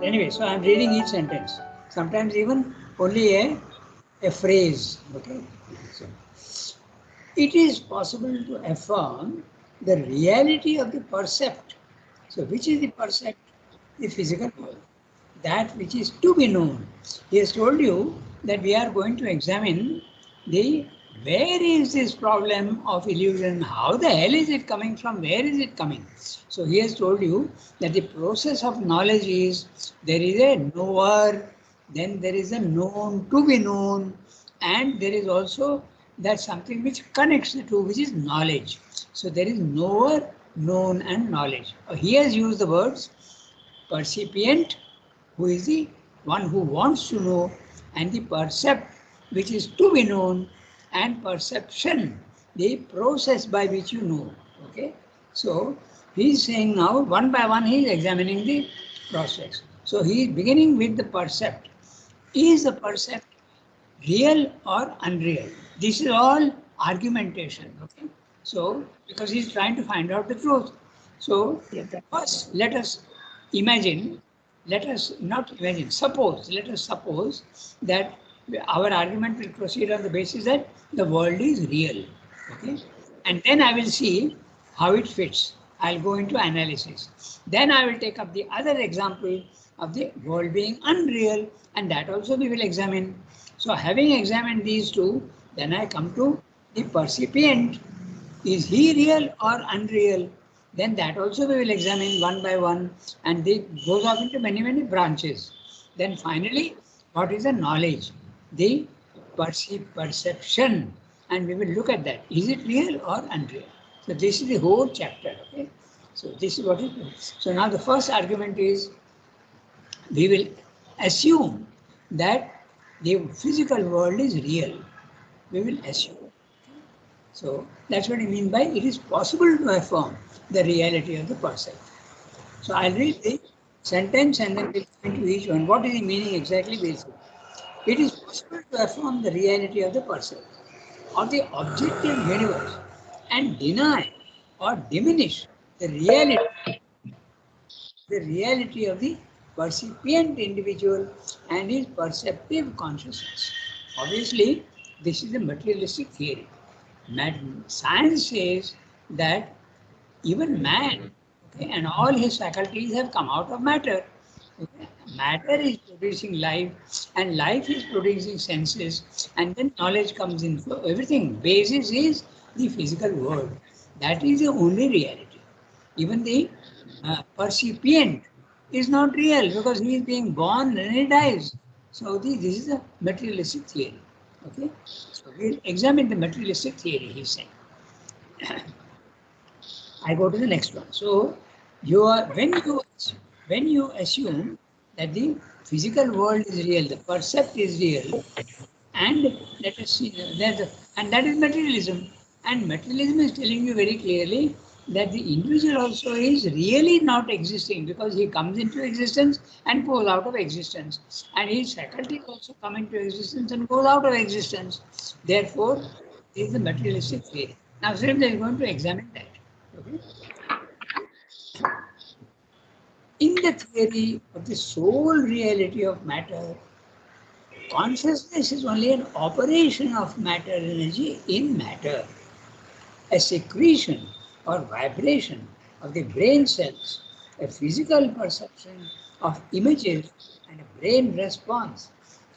Anyway, so I'm reading each sentence. Sometimes even only a phrase. Okay. So it is possible to affirm the reality of the percept. So which is the percept? The physical world. That which is to be known. He has told you that we are going to examine the where is this problem of illusion, how the hell is it coming from, where is it coming. So he has told you that the process of knowledge is there is a knower, then there is a known to be known, and there is also that something which connects the two, which is knowledge. So there is knower, known, and knowledge. He has used the words percipient, who is the one who wants to know, and the percept, which is to be known, and perception, the process by which you know. Okay, so he is saying now one by one he is examining the process. So he is beginning with the percept. Is the percept real or unreal? This is all argumentation. Okay, so because he is trying to find out the truth. So first let us imagine, let us not imagine, suppose, let us suppose that our argument will proceed on the basis that the world is real. Okay, and then I will see how it fits. I'll go into analysis. Then I will take up the other example of the world being unreal, and that also we will examine. So having examined these two, then I come to the percipient. Is he real or unreal? Then that also we will examine one by one, and it goes off into many, many branches. Then finally, what is the knowledge? The perception, and we will look at that. Is it real or unreal? So this is the whole chapter. Okay. So this is what it is. So now the first argument is we will assume that the physical world is real. We will assume. So that's what I mean by it is possible to affirm the reality of the percept. So I'll read the sentence and then we'll go into each one. What is the meaning exactly? We'll see. It is possible to affirm the reality of the percept of the objective universe and deny or diminish the reality of the percipient individual and his perceptive consciousness. Obviously, this is a materialistic theory. Science says that even man, okay, and all his faculties have come out of matter. Okay. Matter is producing life, and life is producing senses, and then knowledge comes in. So everything basis is the physical world. That is the only reality. Even the percipient is not real because he is being born and he dies. So this is a materialistic theory. Okay, so we'll examine the materialistic theory. He's saying. I go to the next one. So you are when you assume that the physical world is real, the percept is real, and let us see that is materialism. And materialism is telling you very clearly that the individual also is really not existing because he comes into existence and goes out of existence, and his faculties also come into existence and goes out of existence. Therefore, this is the materialistic theory. Now, Srimda is going to examine that. Okay? In the theory of the sole reality of matter, consciousness is only an operation of matter energy in matter, a secretion or vibration of the brain cells, a physical perception of images and a brain response,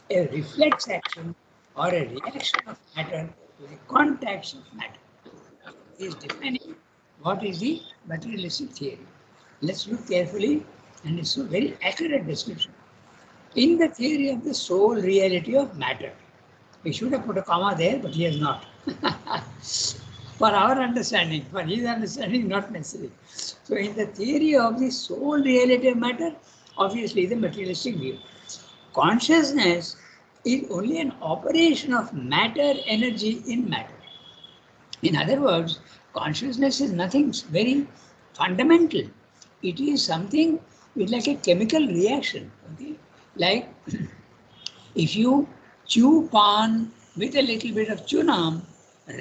a reflex action or a reaction of matter to the contacts of matter. He is defining what is the materialistic theory. Let's look carefully, and it's a very accurate description. In the theory of the sole reality of matter, he should have put a comma there, but he has not. For our understanding, for his understanding, not necessary. So, in the theory of the sole reality of matter, obviously the materialistic view, consciousness is only an operation of matter energy in matter. In other words, consciousness is nothing very fundamental. It is something with like a chemical reaction. Okay? Like if you chew pan with a little bit of chewing,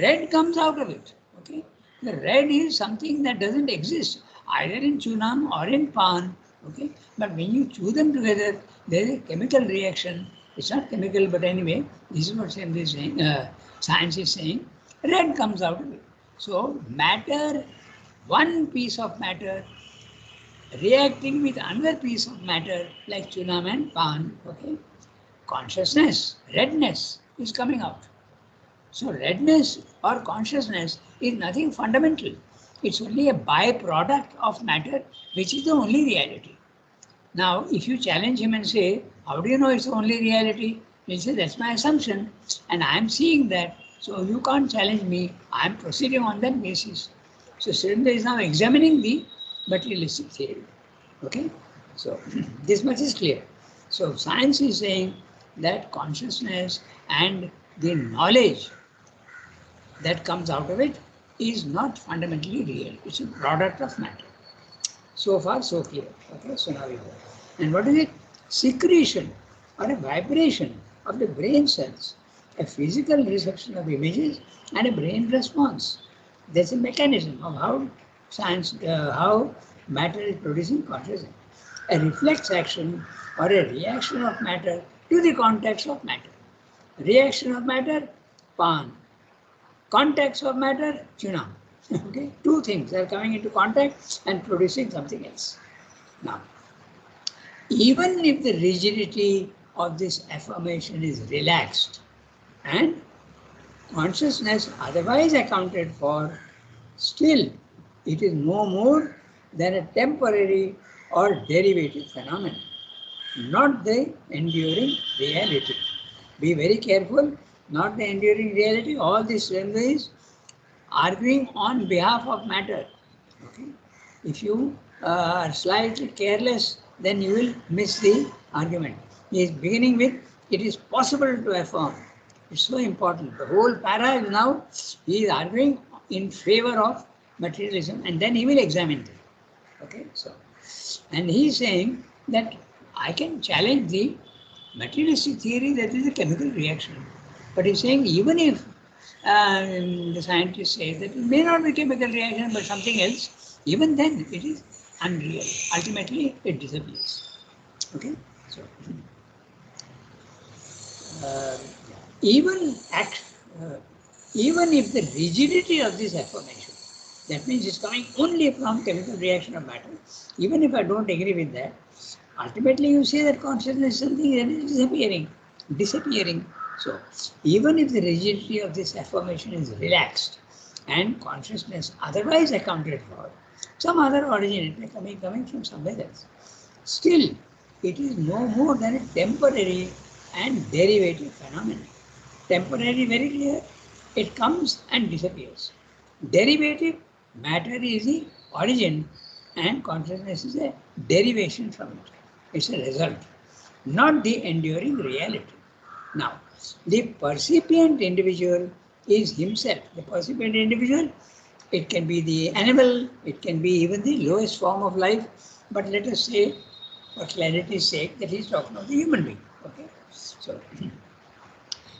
red comes out of it. Okay? The red is something that doesn't exist either in chewing or in pan. Okay, but when you chew them together, there is a chemical reaction. It's not chemical, but anyway, this is what science is saying. Red comes out of it. So matter, one piece of matter reacting with another piece of matter like chunam and pan, okay, consciousness, redness is coming out. So redness or consciousness is nothing fundamental. It's only a byproduct of matter, which is the only reality. Now, if you challenge him and say, how do you know it's the only reality? He says, that's my assumption, and I'm seeing that, so you can't challenge me. I'm proceeding on that basis. So Surendra is now examining the materialistic theory. Okay? So this much is clear. So science is saying that consciousness and the knowledge that comes out of it is not fundamentally real. It's a product of matter. So far, so clear. Okay, so now we go. And what is it? Secretion or a vibration of the brain cells, a physical reception of images, and a brain response. There's a mechanism of how matter is producing consciousness. A reflex action or a reaction of matter to the context of matter. Reaction of matter, pan. Context of matter, chuna. Okay, two things are coming into contact and producing something else. Now, even if the rigidity of this affirmation is relaxed and consciousness otherwise accounted for, still it is no more than a temporary or derivative phenomenon, not the enduring reality. Be very careful, not the enduring reality. All this is arguing on behalf of matter. Okay? If you are slightly careless, then you will miss the argument. He is beginning with, it is possible to affirm. It's so important. The whole para is now, he is arguing in favor of materialism, and then he will examine it. Okay, so, and he is saying that I can challenge the materialistic theory that is a chemical reaction. But he's saying even if the scientists say that it may not be chemical reaction but something else, even then it is unreal. Ultimately, it disappears. Okay, so uh, even act, uh, even if the rigidity of this affirmation, that means it's coming only from chemical reaction of matter. Even if I don't agree with that, ultimately you say that consciousness is something that is disappearing. So even if the rigidity of this affirmation is relaxed and consciousness otherwise accounted for, some other origin, it may coming from somewhere else, still it is no more than a temporary and derivative phenomenon. Temporary, very clear, it comes and disappears. Derivative, matter is the origin and consciousness is a derivation from it. It's a result, not the enduring reality. Now, the percipient individual is himself. The percipient individual, it can be the animal, it can be even the lowest form of life, but let us say, for clarity's sake, that he's talking of the human being. Okay, so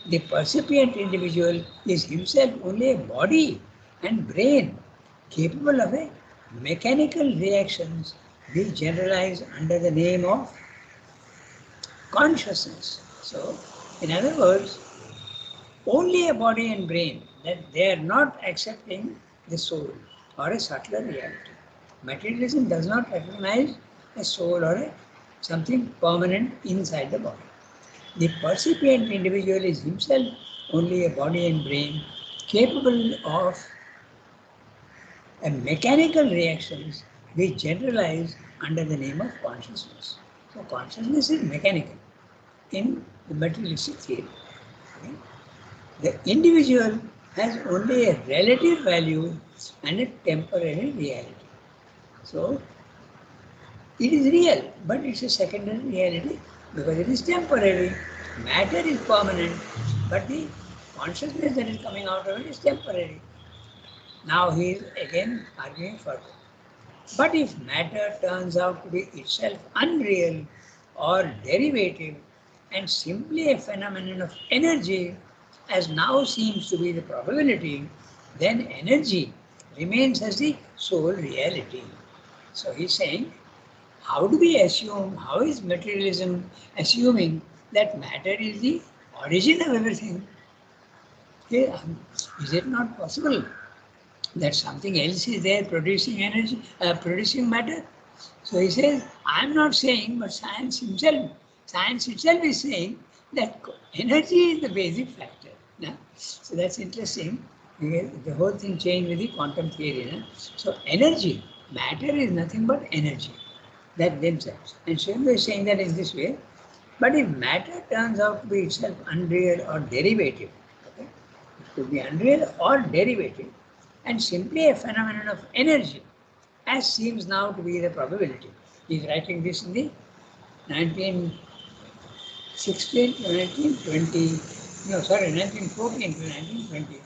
the percipient individual is himself only a body and brain capable of a mechanical reactions we generalize under the name of consciousness. So, in other words, only a body and brain, that they are not accepting the soul or a subtler reality. Materialism does not recognize a soul or something permanent inside the body. The percipient individual is himself only a body and brain capable of a mechanical reactions we generalize under the name of consciousness. So consciousness is mechanical in the materialistic theory. Okay? The individual has only a relative value and a temporary reality. So it is real, but it's a secondary reality because it is temporary. Matter is permanent, but the consciousness that is coming out of it is temporary. Now he is again arguing further. But if matter turns out to be itself unreal or derivative and simply a phenomenon of energy, as now seems to be the probability, then energy remains as the sole reality. So he's saying how do we assume, how is materialism assuming that matter is the origin of everything? Okay, is it not possible that something else is there producing energy, producing matter? So he says, I'm not saying, but science itself is saying that energy is the basic factor. Yeah? So that's interesting. The whole thing changed with the quantum theory. Yeah? So energy, matter is nothing but energy, that themselves. And Srimba is saying that in this way. But if matter turns out to be itself unreal or derivative, okay? It could be unreal or derivative, and simply a phenomenon of energy, as seems now to be the probability. He is writing this in the 1916 to 1920, no, sorry, 1914 to 1920.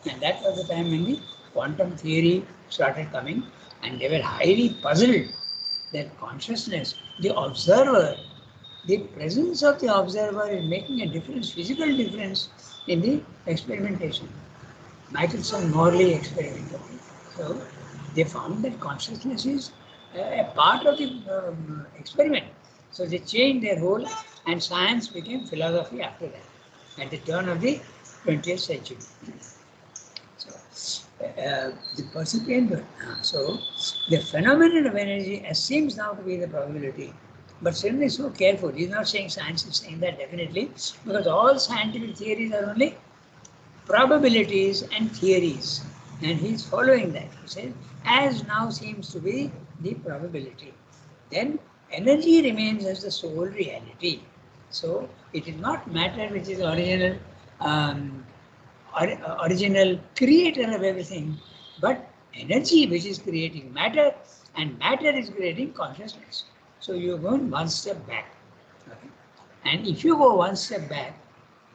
And that was the time when the quantum theory started coming, and they were highly puzzled that consciousness, the observer, the presence of the observer is making a difference, physical difference in the experimentation. Michelson-Morley experiment. So they found that consciousness is a part of the experiment. So they changed their whole, and science became philosophy after that, at the turn of the 20th century. So the percipient, so the phenomenon of energy seems now to be the probability. But Srimba is so careful. He's not saying science is saying that definitely, because all scientific theories are only probabilities and theories, and he's following that. He says, as now seems to be the probability, then energy remains as the sole reality. So it is not matter which is original creator of everything, but energy which is creating matter, and matter is creating consciousness. So you're going one step back. Okay? And if you go one step back,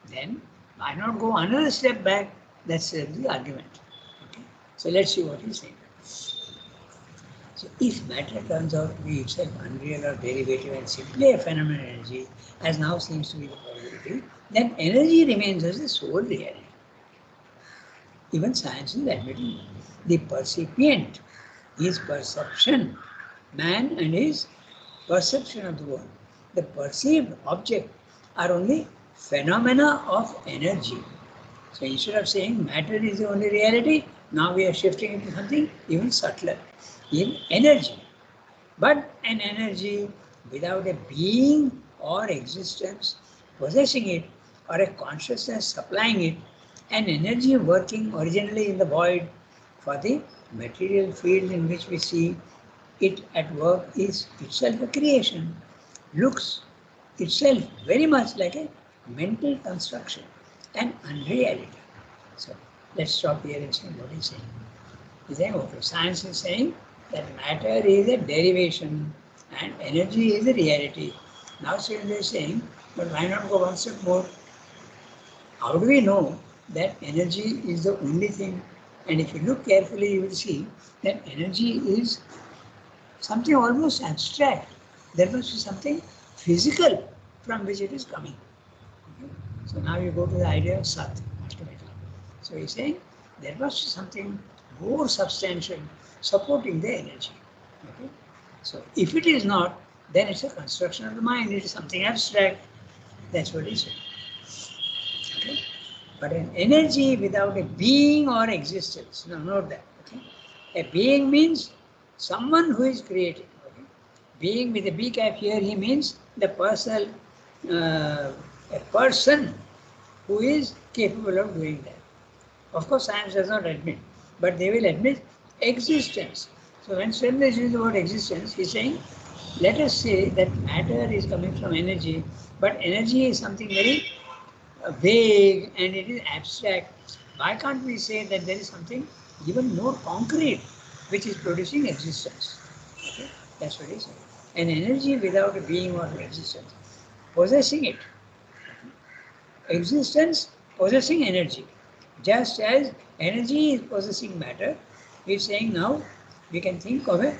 then why not go another step back? That's the argument. Okay? So let's see what he's saying. So if matter turns out to be itself unreal or derivative and simply a phenomenal energy, as now seems to be the probability, then energy remains as the sole reality. Even science is admitting the percipient, his perception, man and his perception of the world, the perceived object are only phenomena of energy. So instead of saying matter is the only reality, now we are shifting into something even subtler, in energy. But an energy without a being or existence possessing it, or a consciousness supplying it, an energy working originally in the void for the material field in which we see it at work is itself a creation, looks itself very much like a mental construction, an unreality. So let's stop here and see what he's saying. He's saying, okay, science is saying that matter is a derivation and energy is a reality. Now they're saying, but why not go one step more? How do we know that energy is the only thing? And if you look carefully, you will see that energy is something almost abstract. There must be something physical from which it is coming. Okay? So now you go to the idea of Sat, ultimately. So he's saying there must be something more substantial supporting the energy. Okay? So if it is not, then it's a construction of the mind. It is something abstract. That's what he's saying. Okay? But an energy without a being or existence. No, note that. Okay? A being means someone who is creating. Okay? Being with a B cap here, he means the person, a person who is capable of doing that. Of course, science does not admit, but they will admit existence. So when Srimba is using the word existence, he's saying, let us say that matter is coming from energy, but energy is something very vague and it is abstract. Why can't we say that there is something even more concrete which is producing existence? Okay? That's what he said. An energy without a being or existence. Possessing it. Existence possessing energy. Just as energy is possessing matter, he's saying now we can think of an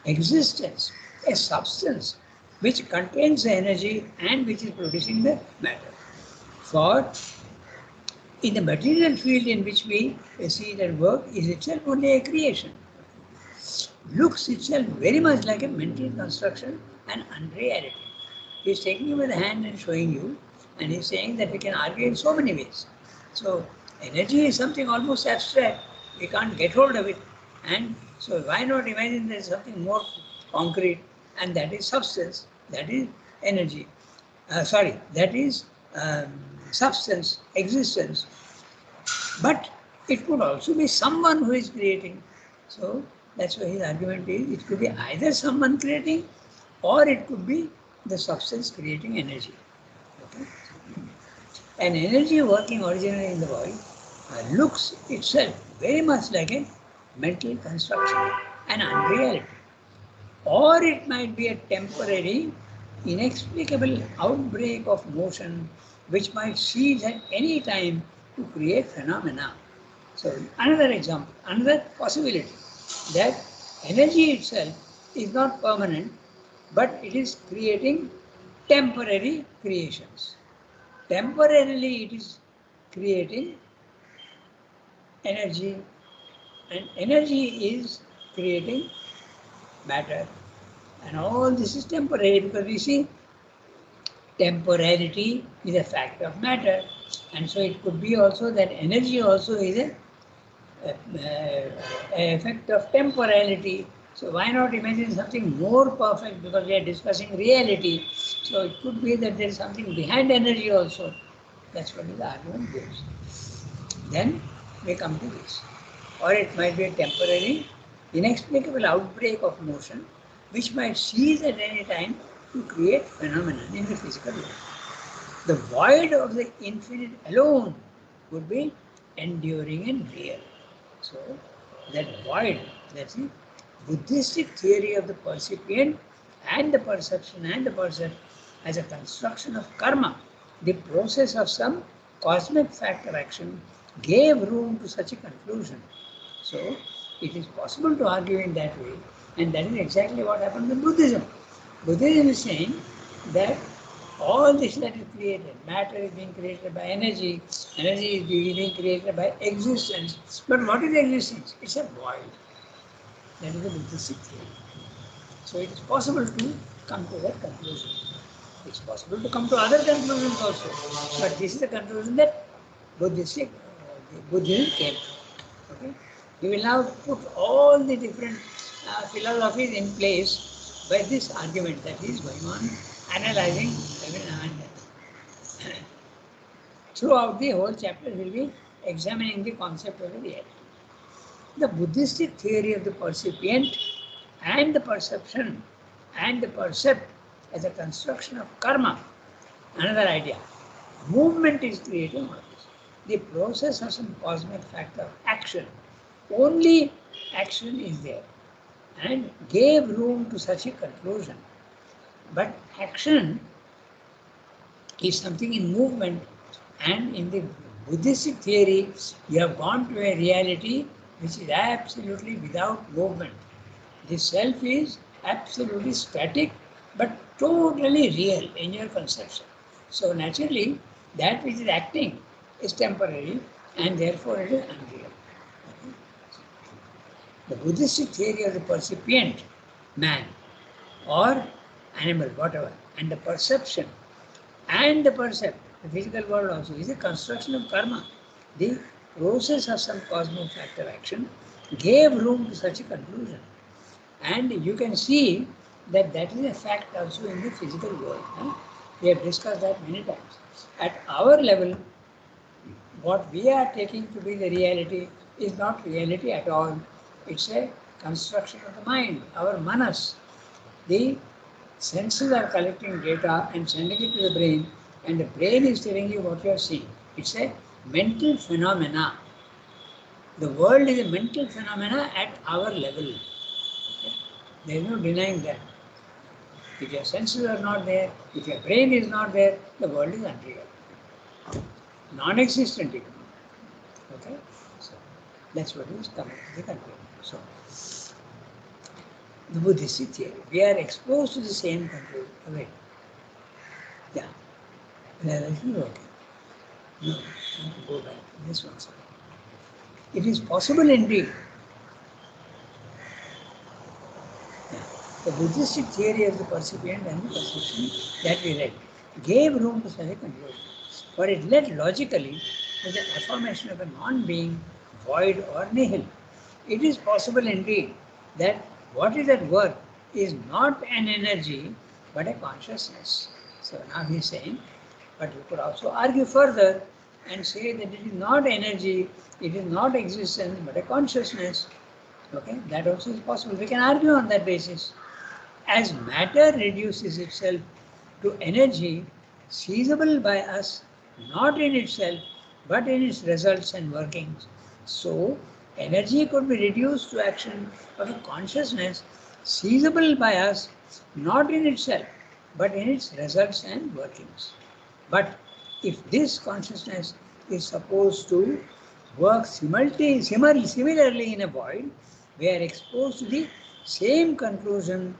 existence, a substance which contains the energy and which is producing the matter. For in the material field in which we see it and work is itself only a creation. Looks itself very much like a mental construction and unreality. He's taking you by the hand and showing you, and he's saying that we can argue in so many ways. So energy is something almost abstract. We can't get hold of it. And so why not imagine there's something more concrete, and that is substance, that is energy. That is substance, existence. But it could also be someone who is creating. So that's why his argument is it could be either someone creating or it could be the substance creating energy. Okay? An energy working originally in the body looks itself very much like a mental construction, an unreality. Or it might be a temporary, inexplicable outbreak of motion which might cease at any time to create phenomena. So another example, another possibility that energy itself is not permanent, but it is creating temporary creations. Temporarily it is creating energy, and energy is creating matter. And all this is temporary because we see temporality is a fact of matter. And so it could be also that energy also is a effect of temporality. So why not imagine something more perfect, because we are discussing reality. So it could be that there is something behind energy also. That's what the argument gives. Then we come to this. Or it might be a temporary, inexplicable outbreak of motion which might cease at any time to create phenomena in the physical world. The void of the infinite alone would be enduring and real. So that void, that's the Buddhistic theory of the percipient and the perception and the percept as a construction of karma, the process of some cosmic fact of action, gave room to such a conclusion. So it is possible to argue in that way, and that is exactly what happened in Buddhism. Buddhism is saying that all this that is created, matter is being created by energy, energy is being created by existence. But what is existence? It's a void. That is the Buddhistic theory. So it is possible to come to that conclusion. It's possible to come to other conclusions also. But this is the conclusion that Buddhism came to. Okay? We will now put all the different philosophies in place by this argument that is going on, analyzing every now and then. Throughout the whole chapter, we will be examining the concept of the reality. The Buddhistic theory of the percipient and the perception and the percept as a construction of karma. Another idea. Movement is creating all this. The process of some cosmic factor of action. Only action is there, and gave room to such a conclusion. But action is something in movement, and in the Buddhistic theory, you have gone to a reality which is absolutely without movement. The self is absolutely static, but totally real in your conception. So naturally, that which is acting is temporary, and therefore it is unreal. The Buddhistic theory of the percipient, man or animal, whatever, and the perception and the percept, the physical world also, is a construction of karma. The process of some cosmic factor action gave room to such a conclusion. And you can see that that is a fact also in the physical world. We have discussed that many times. At our level, what we are taking to be the reality is not reality at all. It's a construction of the mind, our manas. The senses are collecting data and sending it to the brain, and the brain is telling you what you are seeing. It's a mental phenomena. The world is a mental phenomena at our level. Okay? There is no denying that. If your senses are not there, if your brain is not there, the world is unreal. Non-existent even. Okay? So that's what is coming to the conclusion. So the Buddhistic theory, we are exposed to the same conclusion. Okay. Yeah. Okay. No, go back to this one. Sorry. It is possible indeed. Yeah. The Buddhistic theory of the percipient and the perception that we read gave room to such a conclusion, for it led logically to the affirmation of a non-being, void or nihil. It is possible indeed that what is at work is not an energy but a consciousness. So now he is saying, but you could also argue further and say that it is not energy, it is not existence but a consciousness. Okay, that also is possible. We can argue on that basis. As matter reduces itself to energy seizable by us, not in itself, but in its results and workings, so energy could be reduced to action of a consciousness seizable by us, not in itself, but in its results and workings. But if this consciousness is supposed to work similarly in a void, we are exposed to the same conclusion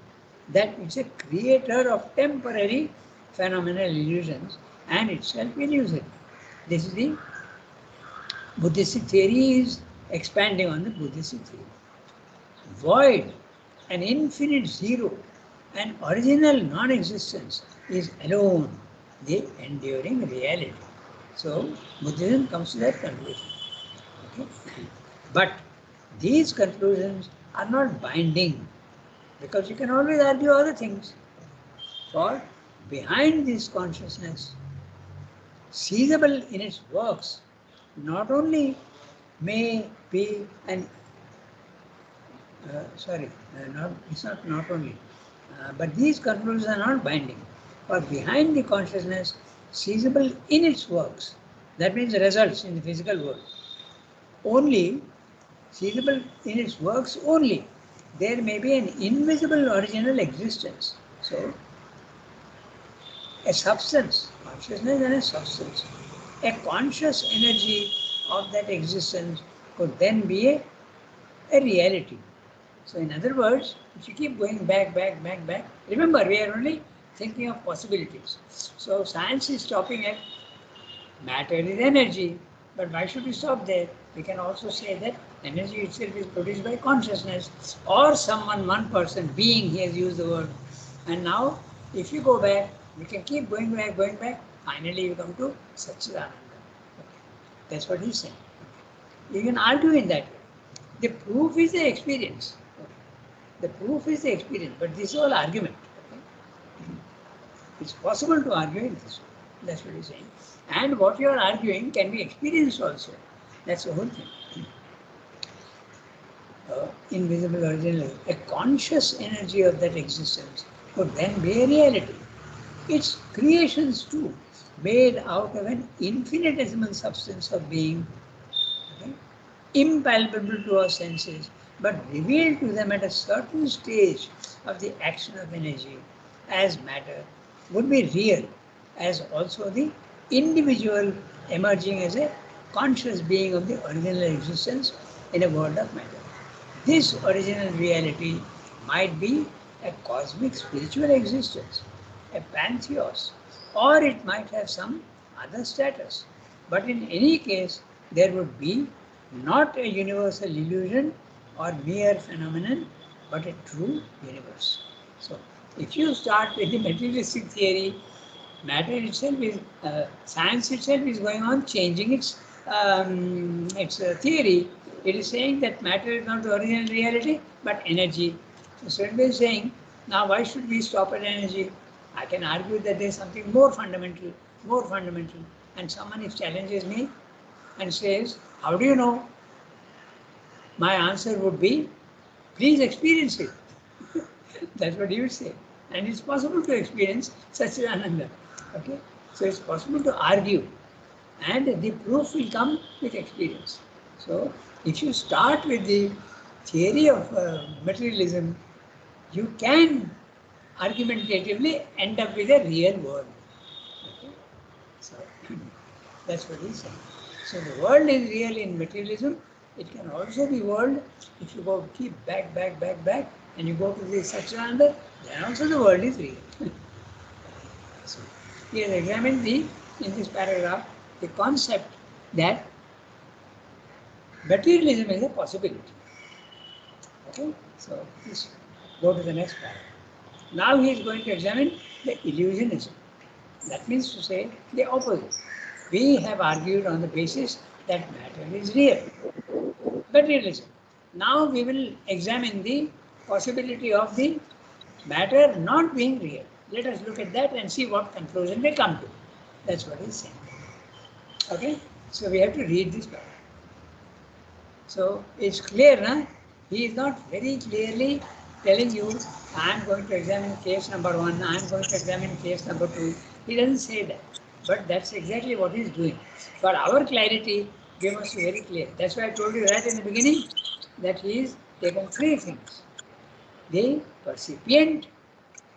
that it's a creator of temporary phenomenal illusions and itself illusory. This is the Buddhistic theory is expanding on the Buddhistic theory. Void, an infinite zero, an original non-existence is alone the enduring reality. So Buddhism comes to that conclusion. Okay? But these conclusions are not binding, because you can always argue other things. For behind this consciousness, seizable in its works, not only may be an not only, but these conclusions are not binding. For behind the consciousness, seizable in its works, that means the results in the physical world, only seizable in its works only, there may be an invisible original existence. So, a substance, consciousness and a substance, a conscious energy of that existence could then be a reality. So in other words, if you keep going back, remember we are only thinking of possibilities. So science is stopping at matter is energy, but why should we stop there? We can also say that energy itself is produced by consciousness, or someone, one person, being, he has used the word. And now, if you go back, you can keep going back, finally you come to Satchidananda. Okay. That's what he's saying. You can argue in that way. The proof is the experience. Okay. The proof is the experience, but this is all argument. Okay. It's possible to argue in this way. That's what he's saying. And what you are arguing can be experienced also. That's the whole thing. Invisible original, a conscious energy of that existence could then be a reality. Its creations too, made out of an infinitesimal substance of being, okay, impalpable to our senses, but revealed to them at a certain stage of the action of energy as matter, would be real, as also the individual emerging as a conscious being of the original existence in a world of matter. This original reality might be a cosmic spiritual existence, a pantheos, or it might have some other status. But in any case, there would be not a universal illusion or mere phenomenon, but a true universe. So, if you start with the materialistic theory, matter itself is, science itself is going on changing its theory. It is saying that matter is not the original reality, but energy. So Swinburne is saying, now why should we stop at energy? I can argue that there is something more fundamental. And someone if challenges me and says, how do you know? My answer would be, please experience it. That's what he would say. And it's possible to experience Satchidananda. Okay? So it's possible to argue. And the proof will come with experience. So if you start with the theory of materialism, you can argumentatively end up with a real world. Okay? So that's what he's saying. So the world is real in materialism. It can also be world if you go keep back, and you go to the Satchidananda, then also the world is real. So he has examined in this paragraph, the concept that materialism is a possibility. Okay, so please go to the next paragraph. Now he is going to examine the illusionism. That means to say the opposite. We have argued on the basis that matter is real. But listen, now we will examine the possibility of the matter not being real. Let us look at that and see what conclusion they come to. That's what he's saying. Okay? So we have to read this paragraph. So it's clear, na? He is not very clearly telling you, I am going to examine case number 1, I am going to examine case number 2. He doesn't say that. But that's exactly what he's doing. For our clarity, we must be very clear. That's why I told you right in the beginning that he's taken 3 things. The percipient,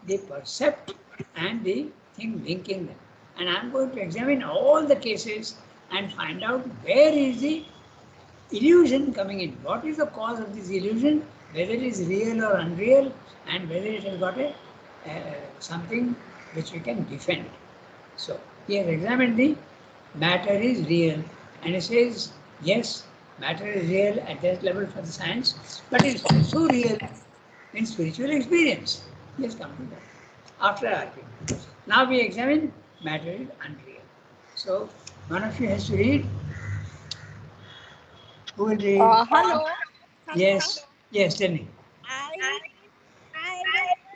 the percept, and the thing linking them. And I'm going to examine all the cases and find out where is the illusion coming in. What is the cause of this illusion? Whether it is real or unreal, and whether it has got a something which we can defend. So he has examined the matter is real, and he says yes, matter is real at that level for the science, but it's also real in spiritual experience. He has come to that after arguing. Now we examine matter is unreal. So one of you has to read. Who will read? Hello. Yes, yes, tell me. I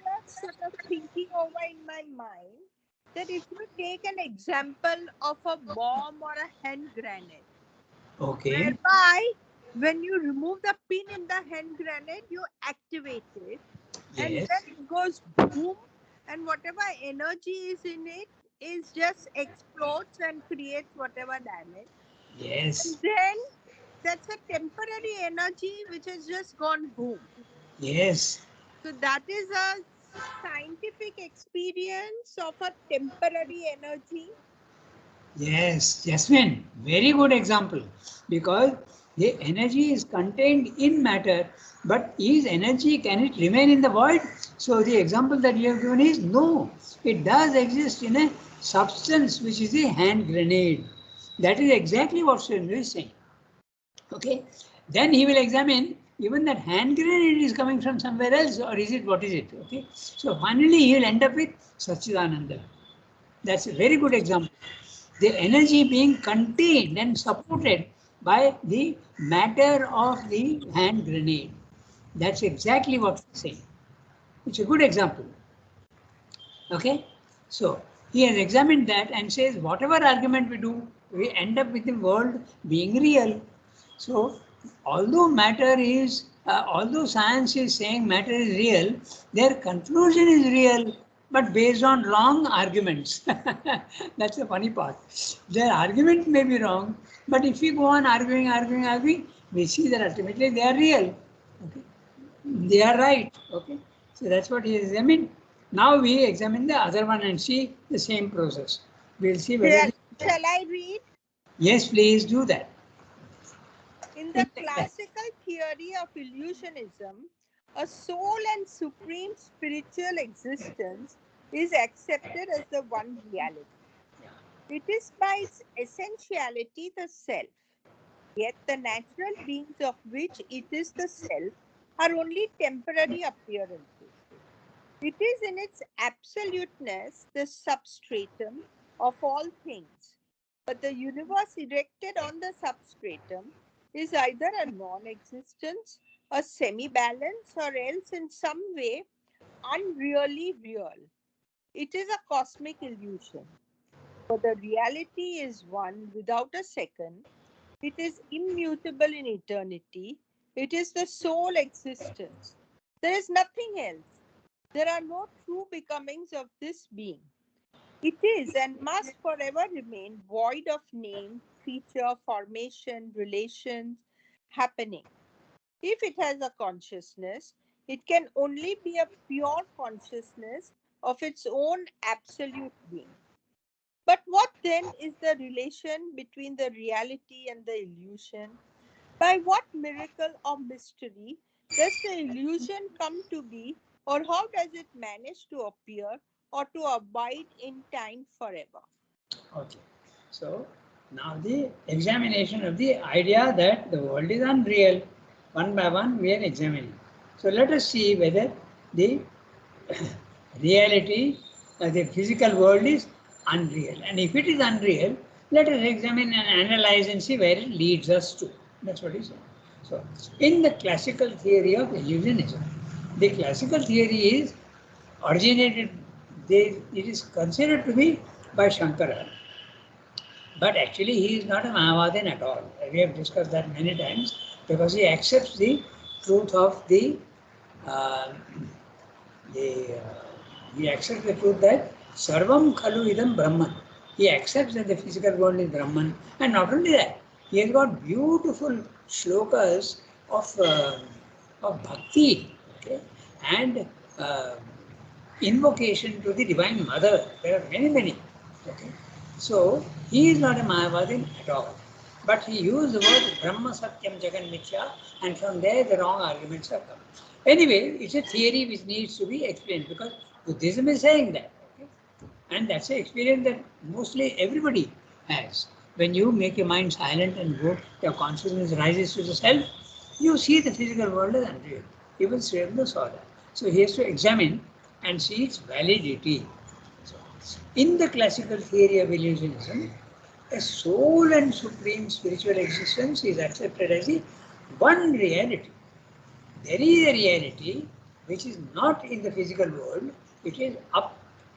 was just sort of thinking over in my mind that if you take an example of a bomb or a hand grenade, Okay. whereby when you remove the pin in the hand grenade, you activate it, and Yes. then it goes boom, and whatever energy is in it is just explodes and creates whatever damage. Yes. And then that's a temporary energy which has just gone boom. Yes. So that is a scientific experience of a temporary energy. Yes, Jasmine, very good example, because the energy is contained in matter, but is energy, can it remain in the void? So the example that you have given is no, it does exist in a substance which is a hand grenade. That is exactly what Surendra is saying. Okay, then he will examine even that hand grenade is coming from somewhere else, or is it, what is it? Okay, so finally he will end up with Satchidananda. That's a very good example. The energy being contained and supported by the matter of the hand grenade. That's exactly what he's saying. It's a good example. Okay? So he has examined that and says whatever argument we do, we end up with the world being real. So although science is saying matter is real, their conclusion is real, but based on wrong arguments. That's the funny part. Their argument may be wrong, but if we go on arguing, we see that ultimately they are real. Okay? They are right. Okay. So that's what he examined. Now we examine the other one and see the same process. We'll see whether. Shall I read? Yes, please do that. In the classical theory of illusionism, a soul and supreme spiritual existence is accepted as the one reality. It is by its essentiality the self. Yet the natural beings of which it is the self are only temporary appearances. It is in its absoluteness the substratum of all things, but the universe erected on the substratum is either a non-existence, a semi-balance, or else in some way unreally real. It is a cosmic illusion. For the reality is one without a second. It is immutable in eternity. It is the sole existence. There is nothing else. There are no true becomings of this being. It is and must forever remain void of name, feature, formation, relations, happening. If it has a consciousness, it can only be a pure consciousness of its own absolute being. But what then is the relation between the reality and the illusion? By what miracle or mystery does the illusion come to be, or how does it manage to appear or to abide in time forever? Okay. So now the examination of the idea that the world is unreal, one by one we are examining. So let us see whether the reality, the physical world is unreal. And if it is unreal, let us examine and analyze and see where it leads us to. That's what he said. So, in the classical theory of illusionism, the classical theory is originated, it is considered to be by Shankara, but actually he is not a Mayavadin at all. We have discussed that many times because he accepts the truth of uh, he accepts the truth that Sarvam Khalu Idam Brahman. He accepts that the physical world is Brahman, and not only that, he has got beautiful shlokas of bhakti, okay, and uh, invocation to the Divine Mother. There are many, many. Okay. So he is not a Mayavadin at all. But he used the word Brahma Satyam Jagan Mithya, and from there the wrong arguments have come. Anyway, it's a theory which needs to be explained because Buddhism is saying that. Okay? And that's an experience that mostly everybody has. When you make your mind silent and go, your consciousness rises to the self, you see the physical world as unreal. Even Sri Aurobindo saw that. So he has to examine and see its validity. So, in the classical theory of illusionism, a sole and supreme spiritual existence is accepted as the one reality. There is a reality which is not in the physical world, it is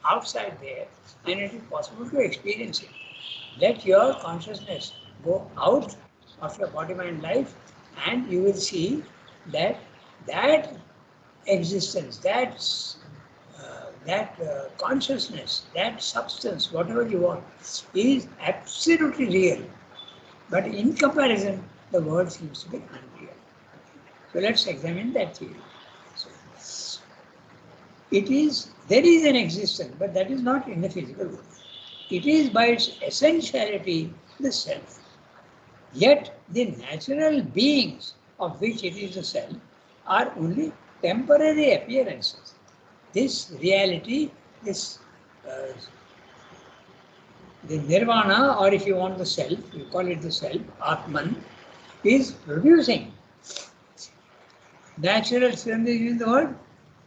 outside there, and it is possible to experience it. Let your consciousness go out of your body mind life, and you will see that that existence, consciousness, that substance, whatever you want, is absolutely real. But in comparison, the world seems to be unreal. So let's examine that theory. So, there is an existence, but that is not in the physical world. It is by its essentiality the self. Yet the natural beings of which it is the self are only temporary appearances. This reality, uh, the nirvana, or if you want the self, you call it the self, Atman, is producing natural, using the word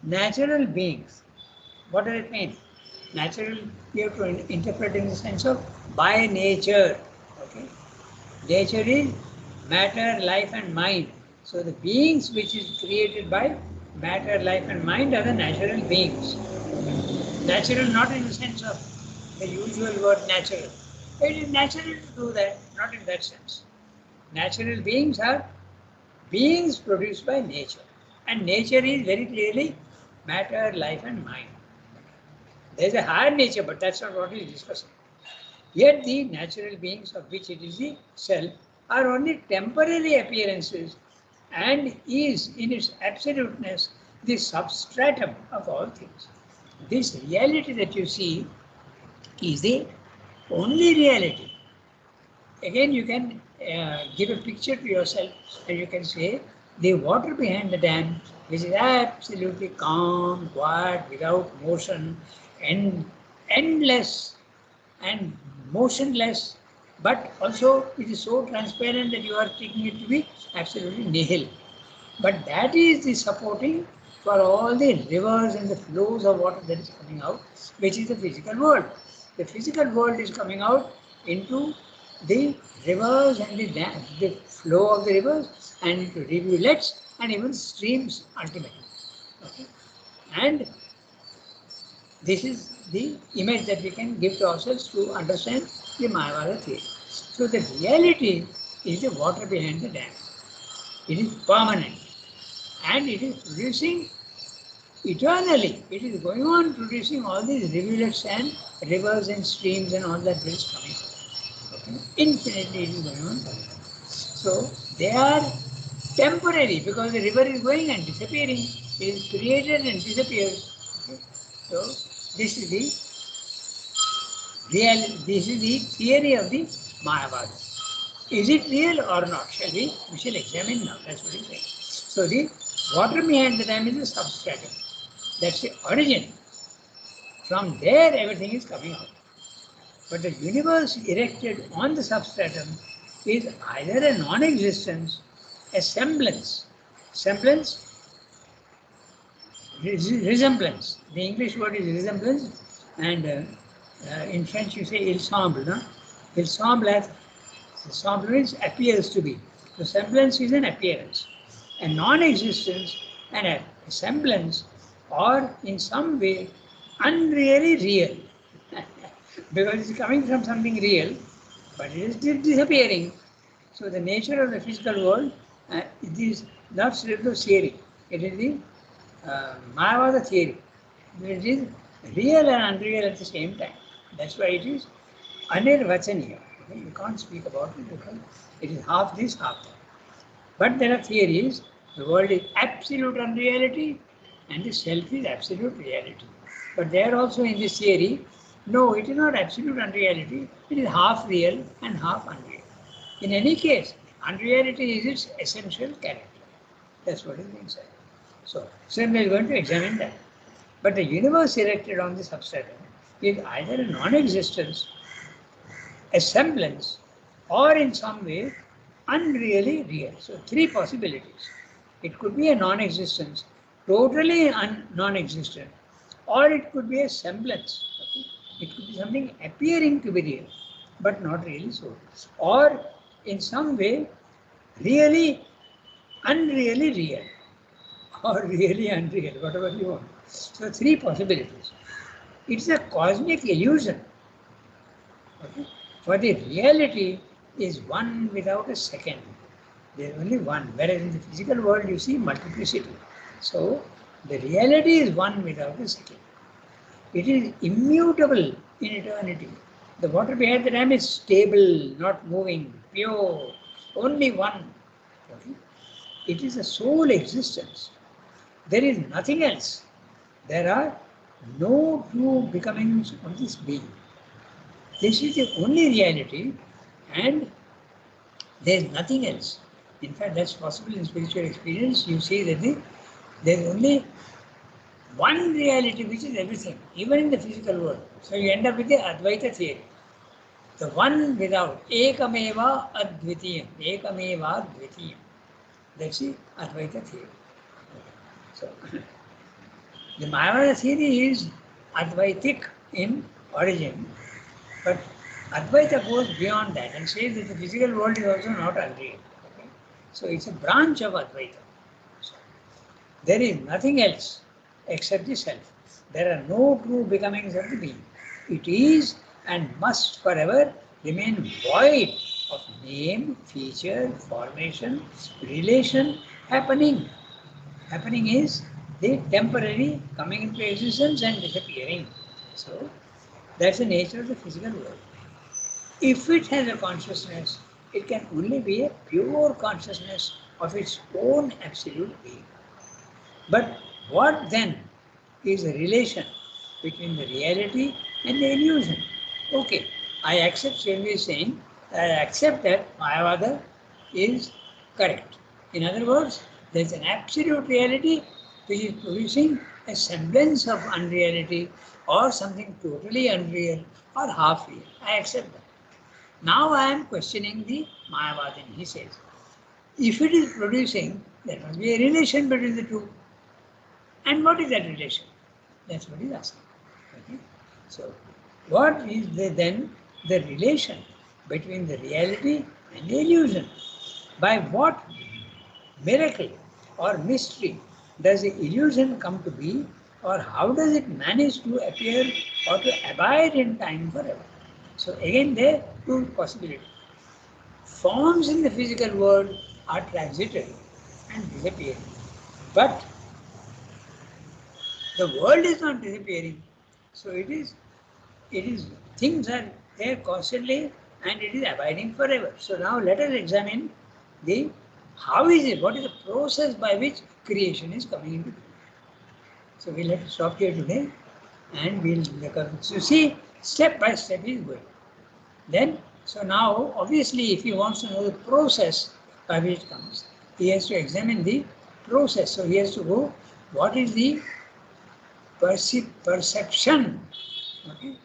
natural beings. What does it mean? Natural, you have to interpret in the sense of by nature. Okay? Nature is matter, life, and mind. So the beings which is created by matter, life, and mind are the natural beings. Natural not in the sense of the usual word natural. It is natural to do that, not in that sense. Natural beings are beings produced by nature. And nature is very clearly matter, life, and mind. There is a higher nature, but that's not what he is discussing. Yet the natural beings of which it is the self are only temporary appearances and is in its absoluteness the substratum of all things. This reality that you see is the only reality. Again, you can give a picture to yourself and you can say the water behind the dam, which is absolutely calm, quiet, without motion, and endless and motionless, but also it is so transparent that you are taking it to be absolutely nihil. But that is the supporting for all the rivers and the flows of water that is coming out, which is the physical world. The physical world is coming out into the rivers and the flow of the rivers and into rivulets and even streams ultimately. Okay? And this is the image that we can give to ourselves to understand the Mayavada theory. So the reality is the water behind the dam. It is permanent and it is producing eternally. It is going on producing all these rivulets and rivers and streams and all that is coming. Okay? Infinitely it is going on. So they are temporary because the river is going and disappearing. It is created and disappears. Okay? So this is the theory of the Mayavada. Is it real or not? We shall examine now. That's what he said. So the water behind the dam is the substratum. That's the origin. From there everything is coming out. But the universe erected on the substratum is either a non-existence, a semblance. Semblance resemblance. The English word is resemblance, and in French you say il semble. No? Il semble as semble means appears to be. The semblance is an appearance. A non-existence and a semblance are in some way unreally real. Because it's coming from something real, but it is disappearing. So the nature of the physical world, it is not Sridhar's theory. It is the Mayavada theory. It is real and unreal at the same time. That's why it is anirvachaniya. You can't speak about it because it is half this, half that. But there are theories. The world is absolute unreality and the self is absolute reality. But there also in this theory, no, it is not absolute unreality. It is half real and half unreal. In any case, unreality is its essential character. That's what is being said. So, soon we are going to examine that. But the universe erected on the substratum is either a non-existence, a semblance, or in some way unreally real. So, three possibilities. It could be a non-existence, totally non-existent, or it could be a semblance. Okay? It could be something appearing to be real, but not really so. Or in some way, really unreally real, or really unreal, whatever you want. So, three possibilities. It's a cosmic illusion. Okay? For the reality is one without a second. There is only one. Whereas in the physical world you see multiplicity. So the reality is one without a second. It is immutable in eternity. The water behind the dam is stable, not moving, pure, only one. Okay? It is a sole existence. There is nothing else. There are no two becomings of this being. This is the only reality, and there is nothing else. In fact, that's possible in spiritual experience. You see that there is only one reality which is everything, even in the physical world. So you end up with the Advaita theory. The one without, ekameva advitiyam, ekameva advitiyam. That's the Advaita theory. So the Mayavada theory is Advaitic in origin, but Advaita goes beyond that and says that the physical world is also not unreal. Okay? So it's a branch of Advaita. So there is nothing else except the self. There are no true becomings of the being. It is and must forever remain void of name, feature, formation, relation, happening. Happening is the temporary coming into existence and disappearing. So that's the nature of the physical world. If it has a consciousness, it can only be a pure consciousness of its own absolute being. But what then is the relation between the reality and the illusion? Okay, I accept Shelby is saying that I accept that Mayavada is correct. In other words, there is an absolute reality which is producing a semblance of unreality or something totally unreal or half real. I accept that. Now I am questioning the Mayavadin. He says, if it is producing, there must be a relation between the two. And what is that relation? That's what he's asking. Okay? So, what is then the relation between the reality and the illusion? By what miracle or mystery does the illusion come to be, or how does it manage to appear or to abide in time forever? So again there are two possibilities. Forms in the physical world are transitory and disappearing. But the world is not disappearing. So it is things are there constantly and it is abiding forever. So now let us examine the how is it, what is the process by which creation is coming into being. So we'll have to stop here today and we'll see step by step is going. Then, so now obviously if he wants to know the process by which it comes, he has to examine the process. So he has to go, what is the perception? Okay.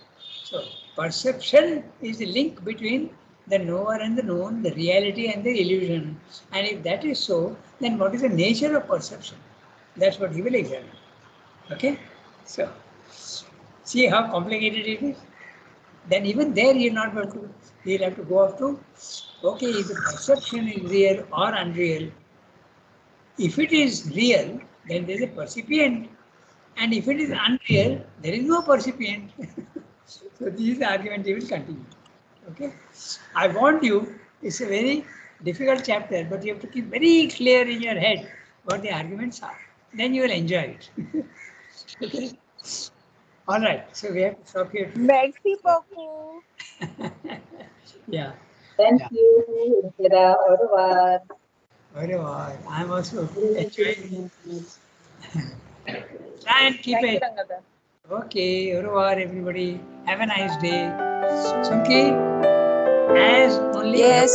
So perception is the link between the knower and the known, the reality and the illusion. And if that is so, then what is the nature of perception? That's what he will examine. Okay, so see how complicated it is. Then even there you're not going to, you'll have to go up to, okay, if the perception is real or unreal. If it is real, then there is a percipient, and if it is unreal, there is no percipient. So these arguments will continue. Okay, I warned you. It's a very difficult chapter, but you have to keep very clear in your head what the arguments are. Then you will enjoy it. Okay. All right. So we have to stop here today. Merci beaucoup. Yeah. Thank Yeah. you, Indira. Au revoir. Whatever. I'm also Really, enjoying. really Try and keep Thank you, it. Rangadhar. Okay. Au revoir, everybody. Have a nice day. Sunki, as only. Yes,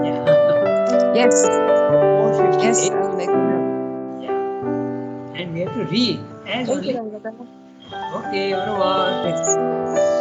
Yeah. yes, 4:58. yes, I'll make a note. Yeah. And we have to read as Thank you, only. Rangadhar. Okay. Au revoir. Yes.